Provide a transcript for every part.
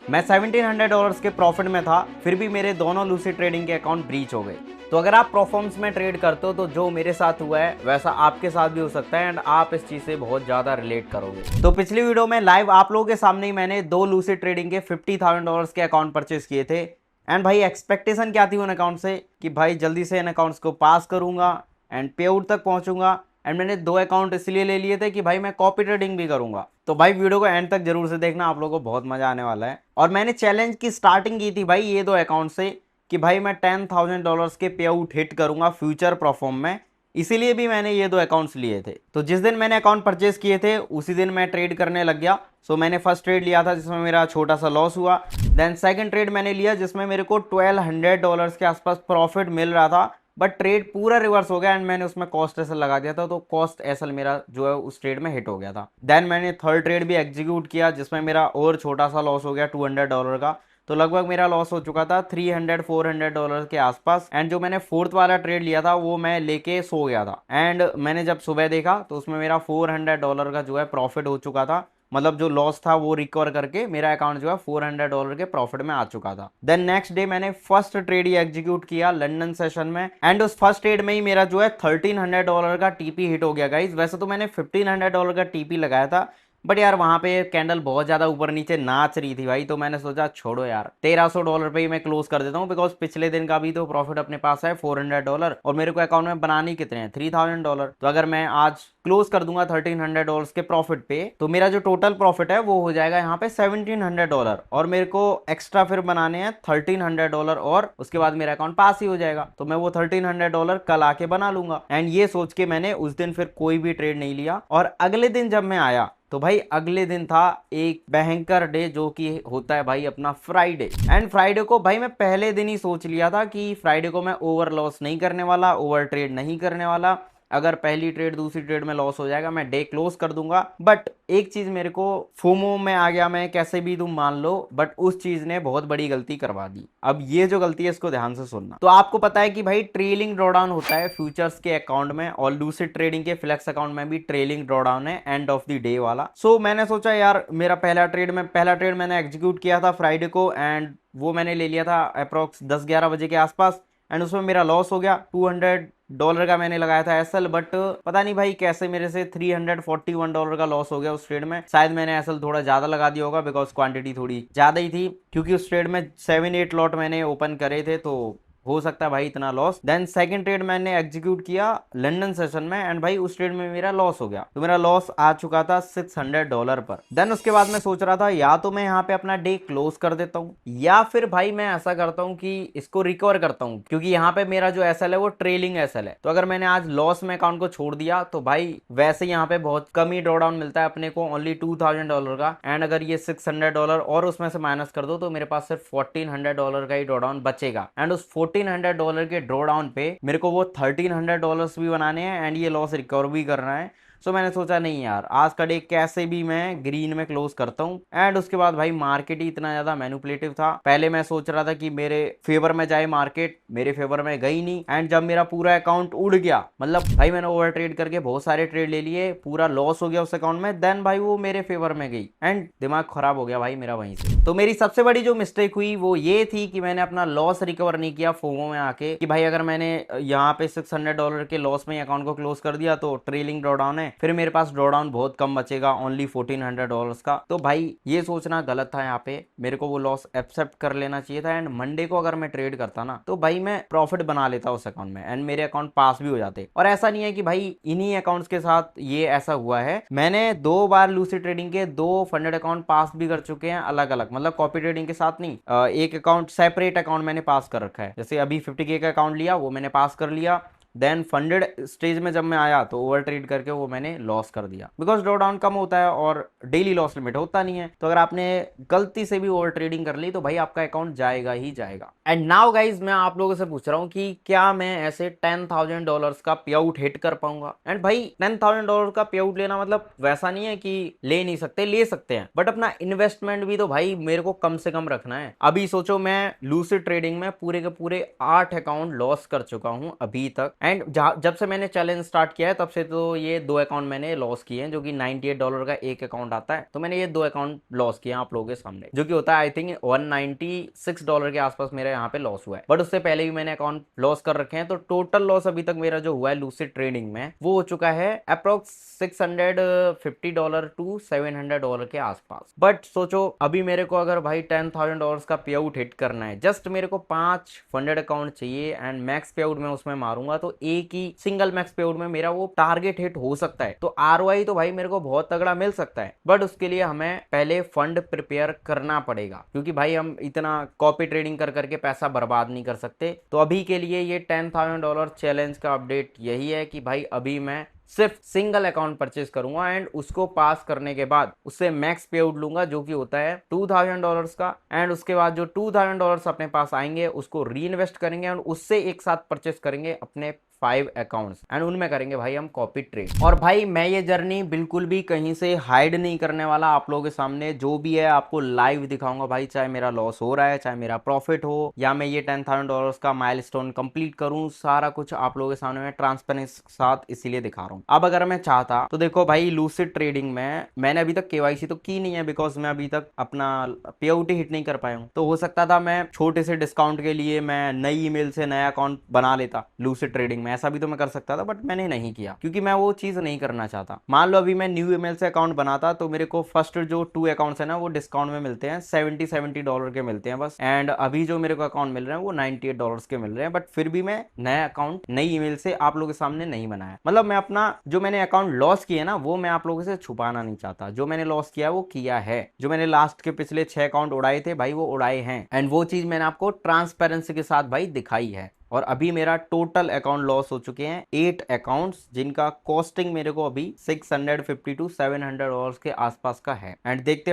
मैं $1700 के प्रॉफिट में था, फिर भी मेरे दोनों लूसिड ट्रेडिंग के अकाउंट ब्रीच हो गए। तो अगर आप परफॉर्मेंस में ट्रेड करते हो तो जो मेरे साथ हुआ है वैसा आपके साथ भी हो सकता है एंड आप इस चीज से बहुत ज्यादा रिलेट करोगे। तो पिछली वीडियो में लाइव आप लोगों के सामने ही मैंने दो लूसिड ट्रेडिंग के $50,000 के अकाउंट परचेज किए थे एंड भाई एक्सपेक्टेशन क्या थी उन अकाउंट से कि भाई जल्दी से इन अकाउंट्स को पास करूंगा एंड पे आउट तक पहुंचूंगा। एंड मैंने दो अकाउंट इसलिए ले लिए थे कि भाई मैं कॉपी ट्रेडिंग भी करूंगा। तो भाई वीडियो को एंड तक जरूर से देखना, आप लोगों को बहुत मजा आने वाला है। और मैंने चैलेंज की स्टार्टिंग की थी भाई ये दो अकाउंट से कि भाई मैं $10,000 के पे आउट हिट करूंगा फ्यूचर परफॉर्म में, इसीलिए भी मैंने ये दो अकाउंट्स लिए थे। तो जिस दिन मैंने अकाउंट परचेज किए थे उसी दिन मैं ट्रेड करने लग गया। सो मैंने फर्स्ट ट्रेड लिया था जिसमें मेरा छोटा सा लॉस हुआ। देन सेकंड ट्रेड मैंने लिया जिसमें मेरे को $1,200 के आसपास प्रॉफिट मिल रहा था, बट ट्रेड पूरा रिवर्स हो गया एंड मैंने उसमें कॉस्ट एसल लगा दिया था, तो कॉस्ट एसल मेरा जो है उस ट्रेड में हिट हो गया था। देन मैंने थर्ड ट्रेड भी एग्जीक्यूट किया जिसमें मेरा और छोटा सा लॉस हो गया $200 का। तो लगभग मेरा लॉस हो चुका था $300-400 के आसपास। एंड जो मैंने फोर्थ वाला ट्रेड लिया था वो मैं लेके सो गया था एंड मैंने जब सुबह देखा तो उसमें मेरा $400 का जो है प्रॉफिट हो चुका था। मतलब जो लॉस था वो रिकवर करके मेरा अकाउंट जो है $400 के प्रॉफिट में आ चुका था। देन नेक्स्ट डे मैंने फर्स्ट ट्रेड ही एग्जीक्यूट किया लंदन सेशन में एंड उस फर्स्ट ट्रेड में ही मेरा जो है $1,300 का टीपी हिट हो गया गाइस। वैसे तो मैंने $1,500 का टीपी लगाया था, बट यार वहां पे कैंडल बहुत ज्यादा ऊपर नीचे नाच रही थी भाई, तो मैंने सोचा छोड़ो यार $1,300 पे ही मैं क्लोज कर देता हूँ, बिकॉज पिछले दिन का भी तो प्रॉफिट अपने पास है $400 और मेरे को अकाउंट में बनाने ही कितने हैं $3,000। तो अगर मैं आज क्लोज कर दूंगा $1,300 के प्रॉफिट पे तो मेरा जो टोटल प्रॉफिट है वो हो जाएगा यहाँ पे $1,700 और मेरे को एक्स्ट्रा फिर बनाने हैं $1,300 और उसके बाद मेरा अकाउंट पास ही हो जाएगा। तो मैं वो $1,300 कल आके बना लूंगा एंड ये सोच के मैंने उस दिन फिर कोई भी ट्रेड नहीं लिया। और अगले दिन जब मैं आया तो भाई अगले दिन था एक भयंकर डे जो कि होता है भाई अपना फ्राइडे। एंड फ्राइडे को भाई मैं पहले दिन ही सोच लिया था कि फ्राइडे को मैं ओवर लॉस नहीं करने वाला, ओवर ट्रेड नहीं करने वाला। अगर पहली ट्रेड दूसरी ट्रेड में लॉस हो जाएगा मैं डे क्लोज कर दूंगा। बट एक चीज मेरे को फोमो में आ गया, मैं कैसे भी तुम मान लो, बट उस चीज ने बहुत बड़ी गलती करवा दी। अब ये जो गलती है इसको ध्यान से सुनना। तो आपको पता है कि भाई ट्रेलिंग ड्रॉडाउन होता है फ्यूचर्स के अकाउंट में और लूसिड ट्रेडिंग के फ्लेक्स अकाउंट में भी ट्रेलिंग ड्रॉडाउन है एंड ऑफ द डे वाला। सो मैंने सोचा यार मेरा पहला ट्रेड मैंने एग्जीक्यूट किया था फ्राइडे को एंड वो मैंने ले लिया था अप्रोक्स 10-11 बजे के आसपास एंड उसमें मेरा लॉस हो गया $200 का मैंने लगाया था एसएल। बट पता नहीं भाई कैसे मेरे से $341 का लॉस हो गया उस ट्रेड में। शायद मैंने एसएल थोड़ा ज्यादा लगा दिया होगा बिकॉज क्वांटिटी थोड़ी ज्यादा ही थी, क्योंकि उस ट्रेड में 7-8 लॉट मैंने ओपन करे थे, तो हो सकता है भाई इतना लॉस। देन सेकंड ट्रेड मैंने एग्जीक्यूट किया लंदन सेशन में एंड भाई उस ट्रेड में मेरा लॉस हो गया, तो मेरा लॉस आ चुका था $600 पर। देन उसके बाद मैं सोच रहा था या तो मैं यहाँ पे अपना डे क्लोज कर देता हूँ या फिर भाई मैं ऐसा करता हूँ कि इसको रिकवर करता हूँ, क्योंकि यहाँ पे मेरा जो एसएल है वो ट्रेलिंग एसएल है। तो अगर मैंने आज लॉस में अकाउंट को छोड़ दिया तो भाई वैसे यहाँ पे बहुत कम ही ड्रॉडाउन मिलता है अपने को, ओनली $2,000 का। एंड अगर ये $600 और उसमें से माइनस कर दो तो मेरे पास सिर्फ $1,400 का ही ड्रॉडाउन बचेगा एंड उस $1,400 के ड्रॉ डाउन पे मेरे को वो $1,300 भी बनाने हैं एंड ये लॉस रिकवर भी करना है। सो मैंने सोचा नहीं यार आज का डे कैसे भी मैं ग्रीन में क्लोज करता हूँ। एंड उसके बाद भाई मार्केट ही इतना ज्यादा मैनिपुलेटिव था, पहले मैं सोच रहा था कि मेरे फेवर में जाए मार्केट, मेरे फेवर में गई नहीं एंड जब मेरा पूरा अकाउंट उड़ गया, मतलब भाई मैंने ओवर ट्रेड करके बहुत सारे ट्रेड ले लिए, पूरा लॉस हो गया उस अकाउंट में, देन भाई वो मेरे फेवर में गई एंड दिमाग खराब हो गया भाई मेरा वहीं से। तो मेरी सबसे बड़ी जो मिस्टेक हुई वो ये थी कि मैंने अपना लॉस रिकवर नहीं किया फोमो में आके कि भाई अगर मैंने यहाँ पे $600 के लॉस में अकाउंट को क्लोज कर दिया तो ट्रेलिंग ड्रॉडाउन है, फिर मेरे पास ड्रॉडाउन बहुत कम बचेगा ओनली $1,400 का। तो भाई ये सोचना गलत था, यहाँ पे मेरे को वो लॉस एक्सेप्ट कर लेना चाहिए था एंड मंडे को अगर मैं ट्रेड करता ना तो भाई मैं प्रॉफिट बना लेता उस अकाउंट में एंड मेरे अकाउंट पास भी हो जाते। और ऐसा नहीं है कि भाई इन्हीं अकाउंट्स के साथ ये ऐसा हुआ है, मैंने 2 बार लूसी ट्रेडिंग के 2 फंडेड अकाउंट पास भी कर चुके हैं अलग अलग, मतलब कॉपी ट्रेडिंग के साथ नहीं, एक अकाउंट सेपरेट अकाउंट मैंने पास कर रखा है। जैसे अभी 50K का अकाउंट लिया वो मैंने पास कर लिया, देन फंडेड स्टेज में जब मैं आया तो ओवर ट्रेड करके वो मैंने लॉस कर दिया, बिकॉज ड्रॉ डाउन कम होता है और डेली लॉस लिमिट होता नहीं है। तो अगर आपने गलती से भी ओवर ट्रेडिंग कर ली तो भाई आपका अकाउंट जाएगा ही जाएगा। एंड नाउ गाइज मैं आप लोगों से पूछ रहा हूँ कि क्या मैं ऐसे $10,000 का पे आउट हिट कर पाऊंगा। एंड भाई $10,000 का पे आउट लेना मतलब वैसा नहीं है कि ले नहीं सकते, ले सकते हैं, बट अपना इन्वेस्टमेंट भी तो भाई मेरे को कम से कम रखना है। अभी सोचो मैं लूसिड ट्रेडिंग में पूरे के पूरे 8 अकाउंट लॉस कर चुका हूं अभी तक एंड जब से मैंने चैलेंज स्टार्ट किया है तब से तो ये 2 अकाउंट मैंने लॉस किए हैं, जो कि $98 का एक अकाउंट आता है। तो मैंने ये 2 अकाउंट लॉस किए हैं आप लोगों के सामने, जो कि होता है आई थिंक $196 के आसपास मेरा यहाँ पे लॉस हुआ है। बट उससे पहले भी मैंने अकाउंट लॉस कर रखे हैं। तो टोटल लॉस अभी तक मेरा जो हुआ है लूसिड ट्रेडिंग में वो हो चुका है अप्रोक्स $650 टू $700 के आसपास। बट सोचो अभी मेरे को अगर भाई $10,000 का पे आउट हिट करना है, जस्ट मेरे को 5 फंडेड अकाउंट चाहिए एंड मैक्स पे आउट में उसमें मारूंगा तो एक ही सिंगल मैक्स पे आउट में मेरा वो टारगेट हिट हो सकता है। तो आरओआई तो भाई मेरे को बहुत तगड़ा मिल सकता है, बट उसके लिए हमें पहले फंड प्रिपेयर करना पड़ेगा, क्योंकि भाई हम इतना कॉपी ट्रेडिंग कर करके पैसा बर्बाद नहीं कर सकते। तो अभी के लिए ये $10,000 चैलेंज का अपडेट यही है कि भाई अभी मैं सिर्फ सिंगल अकाउंट परचेज करूंगा एंड उसको पास करने के बाद उससे मैक्स पे आउट लूंगा, जो कि होता है $2,000 का। एंड उसके बाद जो $2,000 अपने पास आएंगे उसको री इन्वेस्ट करेंगे और उससे एक साथ परचेस करेंगे अपने 5 अकाउंट्स एंड उनमें करेंगे भाई हम कॉपी ट्रेड। और भाई मैं ये जर्नी बिल्कुल भी कहीं से हाइड नहीं करने वाला, आप लोगों के सामने जो भी है आपको लाइव दिखाऊंगा भाई, चाहे मेरा लॉस हो रहा है चाहे मेरा प्रॉफिट हो या मैं ये $10,000 का माइलस्टोन कंप्लीट करूं, सारा कुछ आप लोगों के सामने मैं ट्रांसपेरेंसी के साथ इसीलिए दिखा रहा हूं। अब अगर मैं चाहता तो देखो भाई लूसिड ट्रेडिंग में मैंने अभी तक केवाईसी तो की नहीं है, बिकॉज मैं अभी तक अपना पे आउट ही हिट नहीं कर पाया हूं। तो हो सकता था मैं छोटे से डिस्काउंट के लिए मैं नई ईमेल से नया अकाउंट बना लेता लूसिड ट्रेडिंग में, ऐसा भी तो मैं कर सकता था, बट मैंने नहीं किया क्योंकि मैं वो चीज नहीं करना चाहता। मान लो अभी मैं न्यू ईमेल से अकाउंट बनाता तो मेरे को फर्स्ट जो 2 अकाउंट्स है ना वो डिस्काउंट में मिलते हैं, $70 के मिलते हैं बस। एंड अभी जो मेरे को अकाउंट मिल रहे हैं वो $98 के मिल रहे हैं, बट फिर भी मैं नया अकाउंट नई ईमेल से आप लोगों के सामने नहीं बनाया। मतलब मैं अपना जो मैंने अकाउंट लॉस किया ना वो मैं आप लोगों से छुपाना नहीं चाहता। जो मैंने लॉस किया वो किया है, जो मैंने लास्ट के पिछले 6 अकाउंट उड़ाए थे भाई वो उड़ाए हैं, एंड वो चीज मैंने आपको ट्रांसपेरेंसी के साथ भाई दिखाई है। और अभी मेरा टोटल अकाउंट लॉस हो चुके हैं 8 अकाउंट्स, जिनका कॉस्टिंग मेरे को अभी $650 टू $700 के आसपास का है। एंड देखते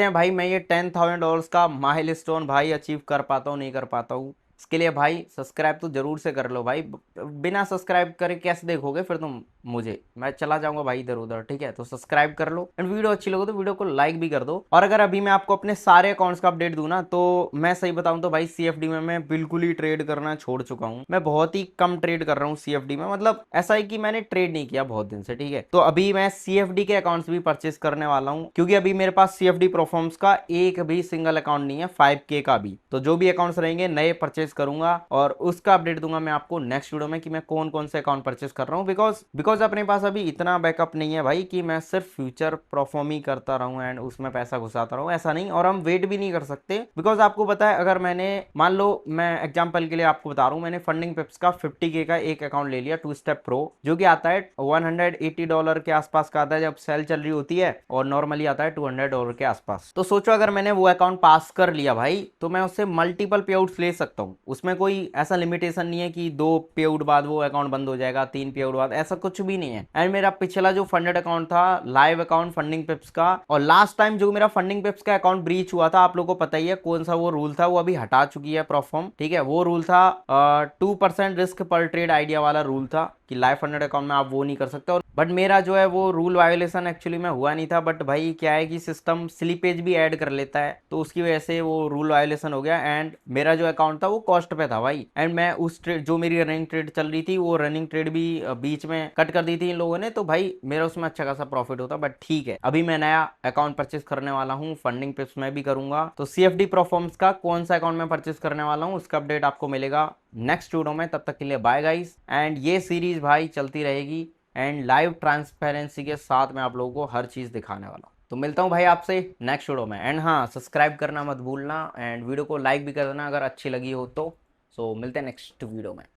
हैं भाई मैं ये $10,000 का माइलस्टोन भाई अचीव कर पाता हूँ नहीं कर पाता हूँ। इसके लिए भाई सब्सक्राइब तो जरूर से कर लो भाई, बिना सब्सक्राइब करे कैसे देखोगे फिर तुम मुझे, मैं चला जाऊंगा भाई इधर उधर, ठीक है। तो सब्सक्राइब कर लो एंड वीडियो अच्छी लगे तो वीडियो को लाइक भी कर दो। और अगर अभी मैं आपको अपने सारे अकाउंट्स का अपडेट दूं ना तो मैं सही बताऊं तो भाई सीएफडी में मैं बिल्कुल ही ट्रेड करना छोड़ चुका हूं। मैं बहुत ही कम ट्रेड कर रहा हूं सीएफडी में, मतलब ऐसा है कि मैंने ट्रेड नहीं किया बहुत दिन से, ठीक है। तो अभी मैं सीएफडी के अकाउंट्स भी परचेस करने वाला हूं, क्योंकि अभी मेरे पास सीएफडी परफॉर्म्स का एक भी सिंगल अकाउंट नहीं है 5K का भी। तो जो भी अकाउंट्स रहेंगे नए परचेस करूंगा और उसका अपडेट दूंगा मैं आपको नेक्स्ट वीडियो में कि मैं कौन कौन से अकाउंट परचेस कर रहा हूं। बिकॉज अपने पास अभी इतना बैकअप नहीं है भाई कि मैं सिर्फ फ्यूचर परफॉर्म ही करता रहूं एंड उसमें पैसा घुसाता रहूं, ऐसा नहीं। और हम वेट भी नहीं कर सकते, बिकॉज आपको पता है अगर मैंने मान लो मैं एग्जांपल के लिए आपको बता रहा हूं, मैंने फंडिंग पिप्स का 50K का एक अकाउंट ले लिया 2 स्टेप प्रो, जो कि आता है $180 के आसपास का आता है जब सेल चल रही होती है, और नॉर्मली आता है $200 के आसपास। तो सोचो अगर मैंने वो अकाउंट पास कर लिया भाई तो मैं उससे मल्टीपल पे आउट्स ले सकता हूं। उसमें कोई ऐसा लिमिटेशन नहीं है कि 2 पे आउट बाद वो अकाउंट बंद हो जाएगा, 3 पे आउट बाद, ऐसा कुछ भी नहीं है। एंड मेरा पिछला जो फंडेड अकाउंट था लाइव अकाउंट फंडिंग पिप्स का, और लास्ट टाइम जो मेरा फंडिंग पिप्स का अकाउंट ब्रीच हुआ था आप लोगों को पता ही है कौन सा वो रूल था, वो अभी हटा चुकी है परफॉर्म, ठीक है। वो रूल था 2% रिस्क पर ट्रेड आइडिया वाला रूल था कि लाइव फंडेड अकाउंट में आप वो नहीं कर सकते। और बट मेरा जो है वो रूल वायोलेशन एक्चुअली में हुआ नहीं था, बट भाई क्या है कि सिस्टम स्लीपेज भी ऐड कर लेता है तो उसकी वजह से वो रूल वायोलेशन हो गया। एंड मेरा जो अकाउंट था वो कॉस्ट पे था भाई, एंड मैं उस ट्रेड जो मेरी रनिंग ट्रेड चल रही थी वो रनिंग ट्रेड भी बीच में कट कर दी थी इन लोगों ने, तो भाई मेरा उसमें अच्छा खासा प्रॉफिट होता। बट ठीक है अभी मैं नया अकाउंट परचेस करने वाला हूँ, फंडिंग पिप्स में भी करूंगा। तो सीएफडी परफॉर्म्स का कौन सा अकाउंट में परचेस करने वाला हूँ उसका अपडेट आपको मिलेगा नेक्स्ट वीडियो में। तब तक के लिए बाय गाइस, एंड ये सीरीज भाई चलती रहेगी एंड लाइव ट्रांसपेरेंसी के साथ मैं आप लोगों को हर चीज दिखाने वाला हूँ। तो मिलता हूँ भाई आपसे नेक्स्ट वीडियो में। एंड हाँ सब्सक्राइब करना मत भूलना एंड वीडियो को लाइक भी कर देना अगर अच्छी लगी हो तो। सो मिलते हैं नेक्स्ट वीडियो में।